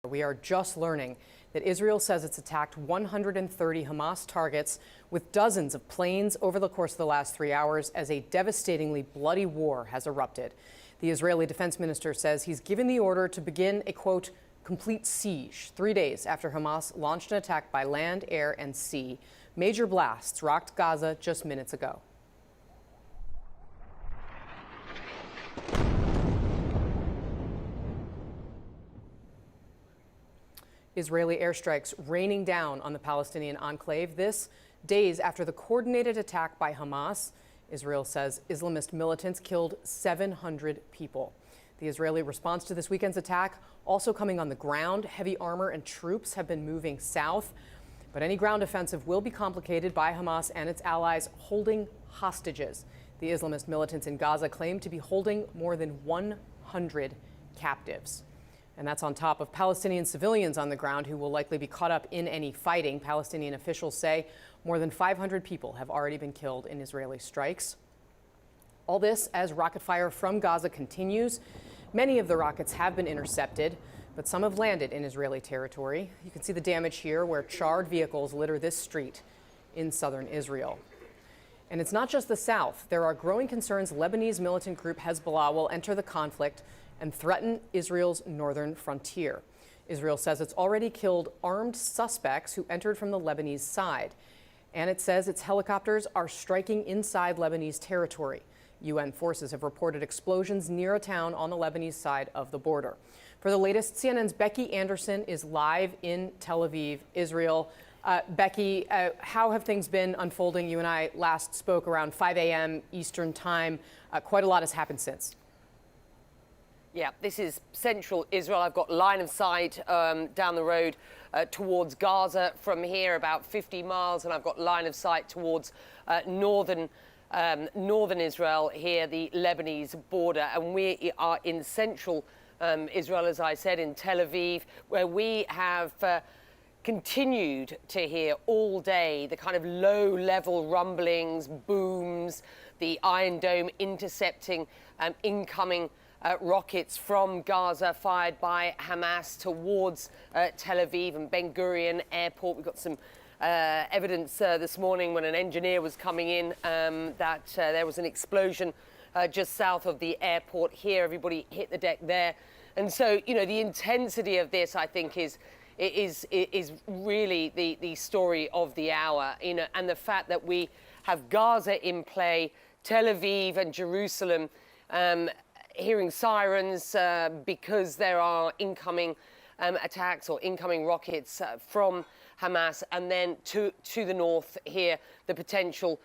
We are just learning that Israel says it's attacked 130 Hamas targets with dozens of planes over the course of the last 3 hours as a devastatingly bloody war has erupted. The Israeli defense minister says he's given the order to begin a, quote, complete siege 3 days after Hamas launched an attack by land, air, and sea. Major blasts rocked Gaza just minutes ago. Israeli airstrikes raining down on the Palestinian enclave. This days after the coordinated attack by Hamas. Israel says Islamist militants killed 700 people. The Israeli response to this weekend's attack also coming on the ground. Heavy armor and troops have been moving south. But any ground offensive will be complicated by Hamas and its allies holding hostages. The Islamist militants in Gaza claim to be holding more than 100 captives. And that's on top of Palestinian civilians on the ground who will likely be caught up in any fighting. Palestinian officials say more than 500 people have already been killed in Israeli strikes. All this as rocket fire from Gaza continues. Many of the rockets have been intercepted, but some have landed in Israeli territory. You can see the damage here where charred vehicles litter this street in southern Israel. And it's not just the south. There are growing concerns Lebanese militant group Hezbollah will enter the conflict and threaten Israel's northern frontier. Israel says it's already killed armed suspects who entered from the Lebanese side. And it says its helicopters are striking inside Lebanese territory. UN forces have reported explosions near a town on the Lebanese side of the border. For the latest, CNN's Becky Anderson is live in Tel Aviv, Israel. Becky, how have things been unfolding? You and I last spoke around 5 a.m. Eastern time. Quite a lot has happened since. Yeah, this is central Israel. I've got line of sight down the road towards Gaza from here, about 50 miles, and I've got line of sight towards northern Israel here, the Lebanese border. And we are in central Israel, as I said, in Tel Aviv, where we have continued to hear all day the kind of low-level rumblings, booms, the Iron Dome intercepting incoming rockets from Gaza fired by Hamas towards Tel Aviv and Ben Gurion Airport. We've got some evidence this morning when an engineer was coming in that there was an explosion just south of the airport here. Everybody hit the deck there. And so, you know, the intensity of this, I think, is really the story of the hour, you know, and the fact that we have Gaza in play, Tel Aviv and Jerusalem hearing sirens because there are incoming attacks or incoming rockets from Hamas, and then to the north here, the potential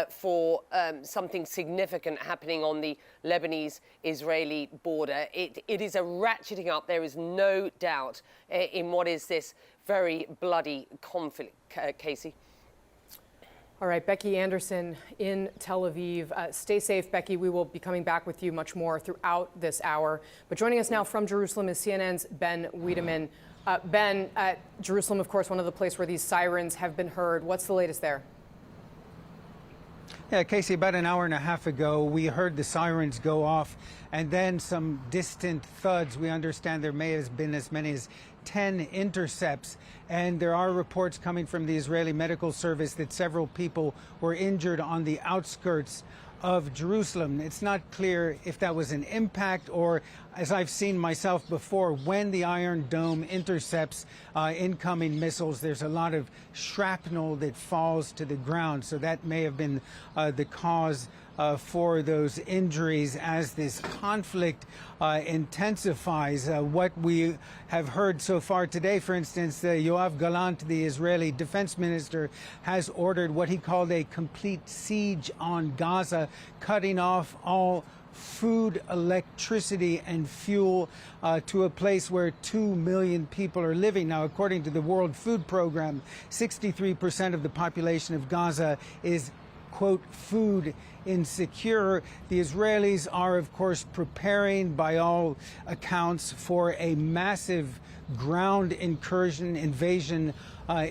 for something significant happening on the Lebanese-Israeli border. It is a ratcheting up, there is no doubt, in what is this very bloody conflict, Casey. All right, Becky Anderson in Tel Aviv. Stay safe, Becky. We will be coming back with you much more throughout this hour. But joining us now from Jerusalem is CNN's Ben Wiedemann. Ben, Jerusalem, of course, one of the places where these sirens have been heard. What's the latest there? Yeah, Casey, about an hour and a half ago, we heard the sirens go off and then some distant thuds. We understand there may have been as many as 10 intercepts. And there are reports coming from the Israeli Medical Service that several people were injured on the outskirts of Jerusalem. It's not clear if that was an impact or, as I've seen myself before, when the Iron Dome intercepts incoming missiles, there's a lot of shrapnel that falls to the ground. So that may have been the cause for those injuries as this conflict intensifies. What we have heard so far today, for instance, Yoav Gallant, the Israeli defense minister, has ordered what he called a complete siege on Gaza, cutting off all food, electricity, and fuel to a place where 2 million people are living. Now, according to the World Food Program, 63% of the population of Gaza is, quote, food insecure. The Israelis are, of course, preparing, by all accounts, for a massive ground invasion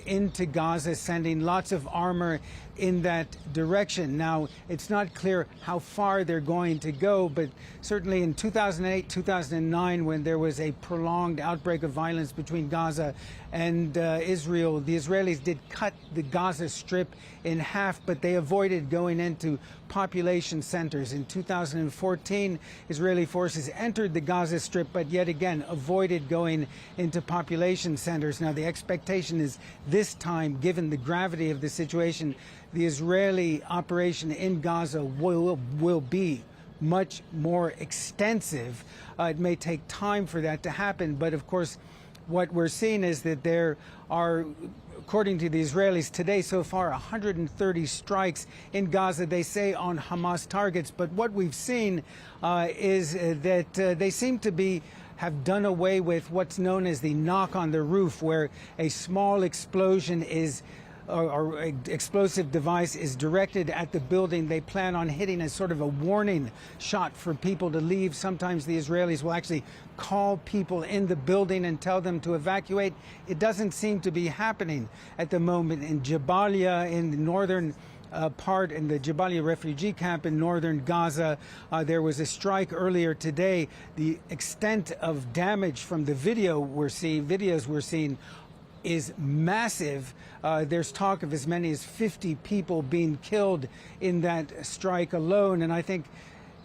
into Gaza, sending lots of armor in that direction. Now, it's not clear how far they're going to go, but certainly in 2008, 2009, when there was a prolonged outbreak of violence between Gaza and Israel, the Israelis did cut the Gaza Strip in half, but they avoided going into population centers. In 2014, Israeli forces entered the Gaza Strip, but yet again avoided going into population centers. Now, the expectation is this time, given the gravity of the situation, the Israeli operation in Gaza will be much more extensive. It may take time for that to happen, but of course, what we're seeing is that there are, according to the Israelis today so far, 130 strikes in Gaza, they say, on Hamas targets. But what we've seen is that they seem to have done away with what's known as the knock on the roof, where a small explosion is or explosive device is directed at the building. They plan on hitting as sort of a warning shot for people to leave. Sometimes the Israelis will actually call people in the building and tell them to evacuate. It doesn't seem to be happening at the moment. In Jabalia, in the northern part, in the Jabalia refugee camp in northern Gaza, there was a strike earlier today. The extent of damage from the videos we're seeing is massive. There's talk of as many as 50 people being killed in that strike alone. And I think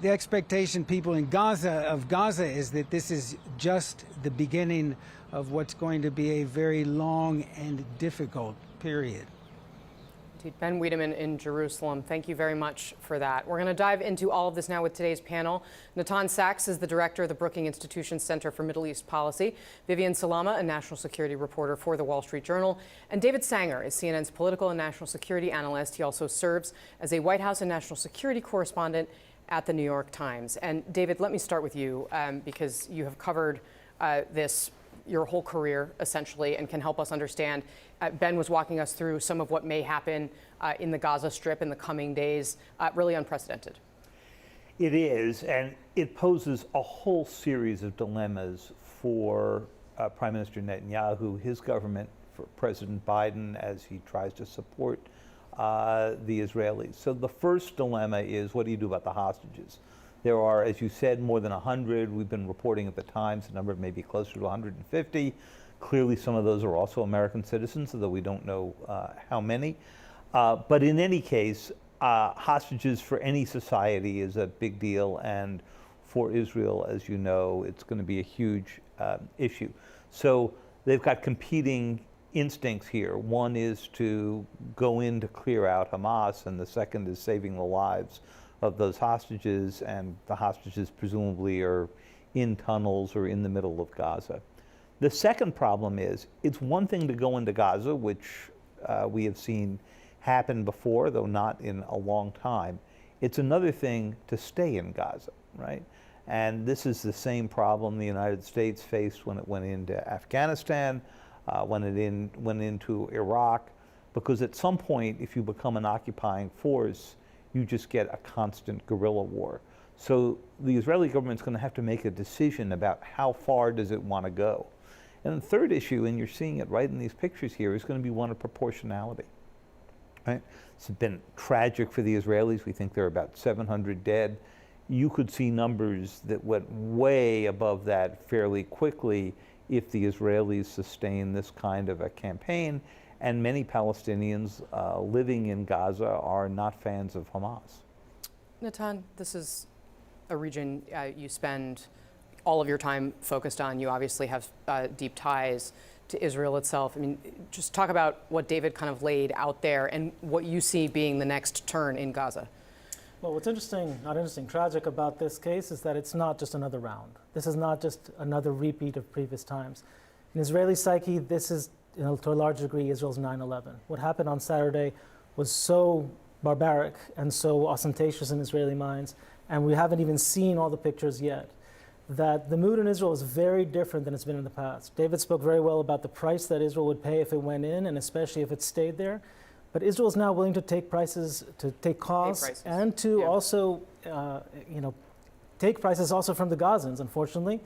the expectation people in Gaza is that this is just the beginning of what's going to be a very long and difficult period. Ben Wiedemann in Jerusalem, thank you very much for that. We're going to dive into all of this now with today's panel. Natan Sachs is the director of the Brookings Institution Center for Middle East Policy. Vivian Salama, a national security reporter for The Wall Street Journal. And David Sanger is CNN's political and national security analyst. He also serves as a White House and national security correspondent at the New York Times. And David, let me start with you because you have covered this your whole career, essentially, and can help us understand. Ben was walking us through some of what may happen in the Gaza Strip in the coming days. Really unprecedented. It is, and it poses a whole series of dilemmas for Prime Minister Netanyahu, his government, for President Biden as he tries to support the Israelis. So the first dilemma is, what do you do about the hostages? There are, as you said, more than 100. We've been reporting at the Times the number may be closer to 150. Clearly, some of those are also American citizens, although we don't know how many. But in any case, hostages for any society is a big deal. And for Israel, as you know, it's going to be a huge issue. So they've got competing instincts here. One is to go in to clear out Hamas, and the second is saving the lives of those hostages, and the hostages presumably are in tunnels or in the middle of Gaza. The second problem is, it's one thing to go into Gaza, which we have seen happen before, though not in a long time. It's another thing to stay in Gaza, right? And this is the same problem the United States faced when it went into Afghanistan, when it went into Iraq, because at some point, if you become an occupying force, you just get a constant guerrilla war. So the Israeli government's going to have to make a decision about how far does it want to go. And the third issue, and you're seeing it right in these pictures here, is going to be one of proportionality. Right? It's been tragic for the Israelis. We think there are about 700 dead. You could see numbers that went way above that fairly quickly if the Israelis sustain this kind of a campaign. And many Palestinians living in Gaza are not fans of Hamas. Natan, this is a region you spend all of your time focused on. You obviously have deep ties to Israel itself. I mean, just talk about what David kind of laid out there and what you see being the next turn in Gaza. Well, what's tragic about this case is that it's not just another round. This is not just another repeat of previous times. In Israeli psyche, this is, to a large degree, Israel's 9/11. What happened on Saturday was so barbaric and so ostentatious in Israeli minds, and we haven't even seen all the pictures yet, that the mood in Israel is very different than it's been in the past. David spoke very well about the price that Israel would pay if it went in, and especially if it stayed there. But Israel is now willing to take prices, to take costs, prices. and to Yeah. also, take prices also from the Gazans, unfortunately,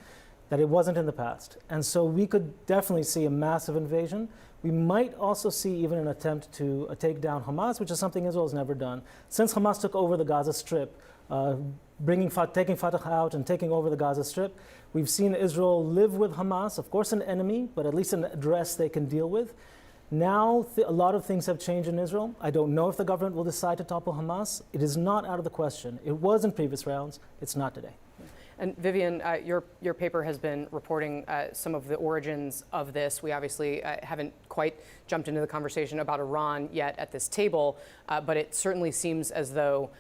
that it wasn't in the past. And so we could definitely see a massive invasion. We might also see even an attempt to take down Hamas, which is something Israel has never done. Since Hamas took over the Gaza Strip, taking Fatah out and taking over the Gaza Strip, we've seen Israel live with Hamas, of course an enemy, but at least an address they can deal with. Now, a lot of things have changed in Israel. I don't know if the government will decide to topple Hamas. It is not out of the question. It was in previous rounds. It's not today. And Vivian, your paper has been reporting some of the origins of this. We obviously haven't quite jumped into the conversation about Iran yet at this table, but it certainly seems as though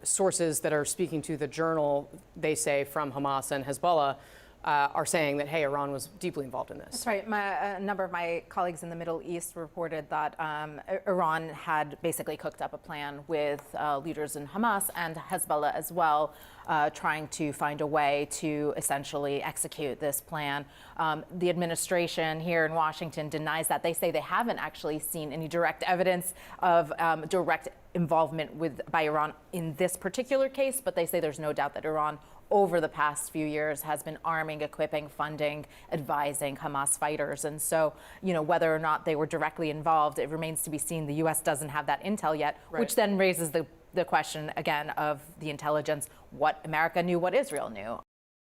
sources that are speaking to the journal, they say, from Hamas and Hezbollah, are saying that, hey, Iran was deeply involved in this. That's right. A number of my colleagues in the Middle East reported that Iran had basically cooked up a plan with leaders in Hamas and Hezbollah as well, trying to find a way to essentially execute this plan. The administration here in Washington denies that. They say they haven't actually seen any direct evidence of direct involvement by Iran in this particular case, but they say there's no doubt that Iran over the past few years has been arming, equipping, funding, advising Hamas fighters. And so, whether or not they were directly involved, it remains to be seen. The U.S. doesn't have that intel yet, right. Which then raises the question again of the intelligence, what America knew, what Israel knew.